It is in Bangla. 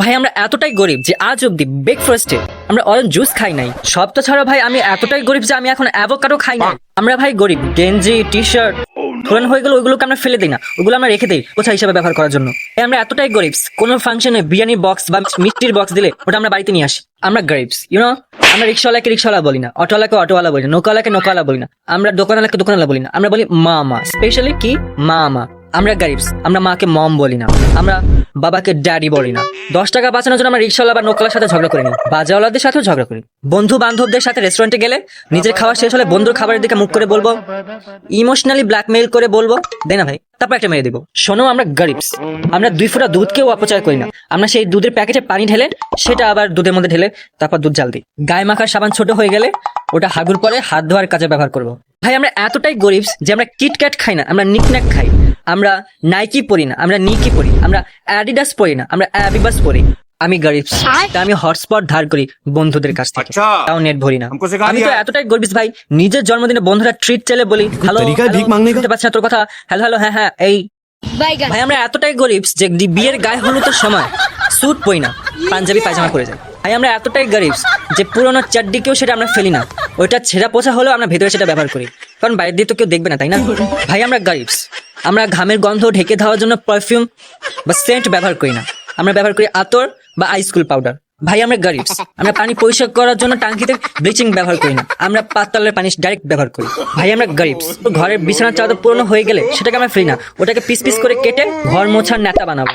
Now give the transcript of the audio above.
ভাই আমরা এতটাই গরিব যে আজ অব্দি ব্রেকফাস্টে আমরা অরেঞ্জ জুস খাই নাই। সব তো ছাড়া ভাই আমি এতটাই গরিব যে আমি এখন অ্যাভোকাডো খাই নাই। আমরা ভাই গরিব, গেঞ্জি টি শার্ট পুরান হয়ে গেলে ওইগুলোকে আমরা ফেলে দিই না, ওগুলো আমরা রেখে দিই কোথা হিসাবে ব্যবহার করার জন্য। আমরা এতটাই গরিব, কোনো ফাংশনে বিরিয়ানি বক্স বা মিষ্টির বক্স দিলে ওটা আমরা বাড়িতে নিয়ে আসি। আমরা গরিবস, ইউনো। আমরা রিক্সাওয়ালাকে রিক্সাওয়ালা বলি না, অটোওয়ালাকে অটোওয়ালা বলি না, নৌকাওয়ালাকে নৌকাওয়ালা বলি না, আমরা দোকানওয়ালাকে দোকানওয়ালা বলি না, আমরা বলি মা। স্পেশালি কি মা। আমরা গরিবস, আমরা মাকে মম বলি না, আমরা বাবাকে ড্যাডি বলি না। 10 টাকা বাঁচানোর জন্য আমরা রিক্সাওয়ালা বা নৌকাওয়ালার সাথে ঝগড়া করি না, বাজাওয়ালাদের সাথেও ঝগড়া করি। বন্ধু বান্ধবদের সাথে রেস্টুরেন্টে গেলে নিজের খাওয়া শেষ হলে বন্ধুর খাবারের দিকে মুখ করে বলবো, ইমোশনালি ব্ল্যাকমেইল করে বলবো দে না ভাই, তারপর একটা মেরে দেবো। শোনো, আমরা গরিবস, আমরা 2 ফোঁটা দুধকেও অপচয় করি না। আমরা সেই দুধের প্যাকেটে পানি ঢেলে সেটা আবার দুধের মধ্যে ঢেলে তারপর দুধ জাল দিই। গায়ে মাখার সাবান ছোট হয়ে গেলে ওটা হাগুর পরে হাত ধোয়ার কাজে ব্যবহার করবো। ভাই আমরা এতটাই গরিবস যে আমরা কিটক্যাট খাই না, আমরা নিকন্যাক খাই। আমরা নাইকি পরি না, আমরা নিকি পরি। আমরা অ্যাডিডাস পরি না, আমরা অ্যাবিবাস পরি। আমি গরিবস, তাই আমি হটস্পট ধার করি বন্ধুদের কাছ থেকে, তাও নেট ভরি না। আমি তো এতটাই গরিবস ভাই, নিজের জন্মদিনে বন্ধুরা ট্রিট চাইলে বলি হ্যালো, শুনতে পাচ্ছি না তোর কথা, হ্যালো হ্যালো, হ্যাঁ হ্যাঁ এই। ভাই আমরা এতটাই গরিবস যে বিয়ের গায়ে হলুদের সময় স্যুট পরি না, পাঞ্জাবি পায়জামা পরে যাই। ভাই আমরা এতটাই গরিবস যে পুরোনো চাড্ডিকেও সেটা আমরা ফেলি না, ওইটা ছেঁড়া পোছা হলেও আমরা ভেতরে সেটা ব্যবহার করি, কারণ বাইরে দিয়ে তো কেউ দেখবে না, তাই না? ভাই আমরা গরিবস, আমরা ঘামের গন্ধ ঢেকে দেওয়ার জন্য পারফিউম বা সেন্ট ব্যবহার করি না, আমরা ব্যবহার করি আতর বা আইসকুল পাউডার। ভাই আমরা গরিবস, আমরা পানি পরিষ্কার করার জন্য টাঙ্কিতে ব্লিচিং ব্যবহার করি না, আমরা পাতালের পানি ডাইরেক্ট ব্যবহার করি। ভাই আমরা গরিবস, ঘরের বিছানার চাদর পুরনো হয়ে গেলে সেটাকে আমরা ফেলি না, ওটাকে পিস পিস করে কেটে ঘর মোছার নেতা বানাবো।